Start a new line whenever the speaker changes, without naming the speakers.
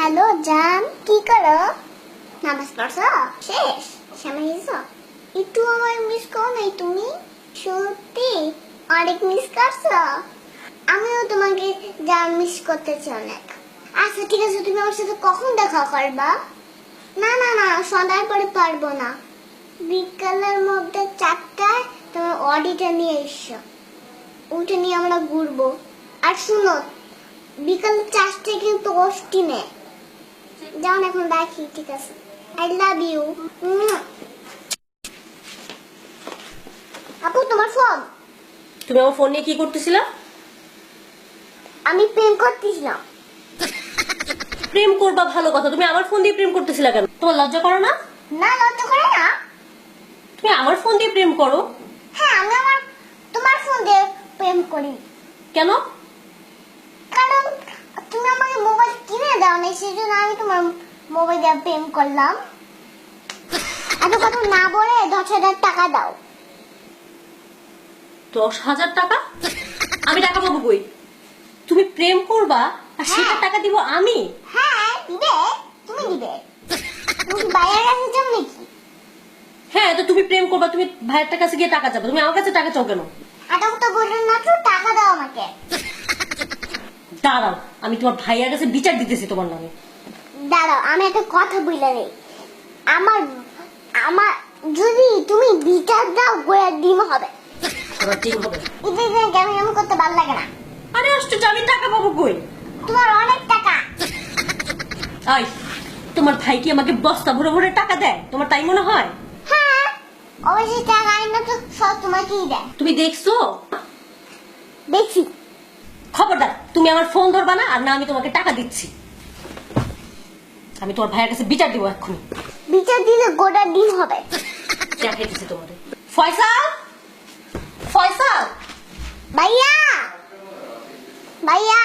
Hello জান, কি করো? নামাজ পড়ছো? শেষ সময় হয়েছো? একটু আমার মিস করো নাই তুমি? সত্যি অনেক মিস করছো। আমিও তোমাকে জান মিস করতেছি অনেক। আচ্ছা ঠিক আছে, তুমি আমার সাথে কখন দেখা করবা? না না না, সন্ধ্যার পরে পারবো না। বিকালের মধ্যে 4টায় তোমার অডিটা নিয়ে এসো, ওটা নিয়ে আমরা ঘুরবো। আর শুনো, বিকাল 4টায় কিন্তু অস্টিনে যাও না, এখন রাখি, ঠিক আছে? I love you. আপু তোমার ফোন।
তুমি আমার ফোন নিয়ে কি করতেছিলা?
আমি প্রেম করতেছিলাম।
প্রেম করবা ভালো কথা, তুমি আমার ফোন দিয়ে প্রেম করতেছিলা কেন? তোমার লজ্জা করো না?
না, লজ্জা করে না।
তুমি আমার ফোন দিয়ে প্রেম করো?
হ্যাঁ, আমি তোমার ফোন দিয়ে প্রেম করি।
কেন?
কারণ তুমি আমাকে মোবাইল কিনে দাও না, সেই জন্য আমি তোমার মোবাইল দিয়ে প্রেম করলাম। এত কথা না বলে 10,000 টাকা দাও।
10,000 টাকা? আমি টাকা পাবো কই? তুমি প্রেম করবা আর সেটা টাকা দিব আমি?
হ্যাঁ দিবে, তুমি দিবে। তুমি বাইরের কাছে যাও নাকি?
হ্যাঁ, তো তুমি প্রেম করবা, তুমি ভাইয়ের কাছে গিয়ে টাকা চাবো, তুমি আমার কাছে টাকা চাও কেন?
এটা তো বললেন না, তো টাকা দাও আমাকে।
দাঁড়াও, আমি তোমার ভাইয়ের কাছে বিচার দিতেছি তোমার নামে।
দাঁড়াও, আমি একটা কথা বলে নেই। আমার আমার যদি তুমি বিচার দাও, গোয়া ডিম হবে।
তোমার ঠিক হবে।
এটা কেমন কেমন করতে ভালো লাগে না।
আরে আশ্চর্য, আমি টাকা পাবো কই?
তোমার অনেক টাকা।
আই, তোমার ভাই কি আমাকে বস্তা ভরে ভরে টাকা দেয়? তোমার তাই মনে হয়?
হ্যাঁ, অবশ্যই টাকা আইনা তো সব তোমাকেই দেয়।
তুমি দেখছো?
দেখছি।
খবরদার, তুমি আমার ফোন ধরবা না, আর না আমি তোমাকে টাকা দিচ্ছি। আমি তোমার ভাইয়ের কাছে বিচার দিব এক্ষুনি।
বিচার দিলে গোটা ডিম হবে।
দেখাইতেছি তোমাদের। ফয়সাল, ফয়সাল,
ভাইয়া, ভাইয়া।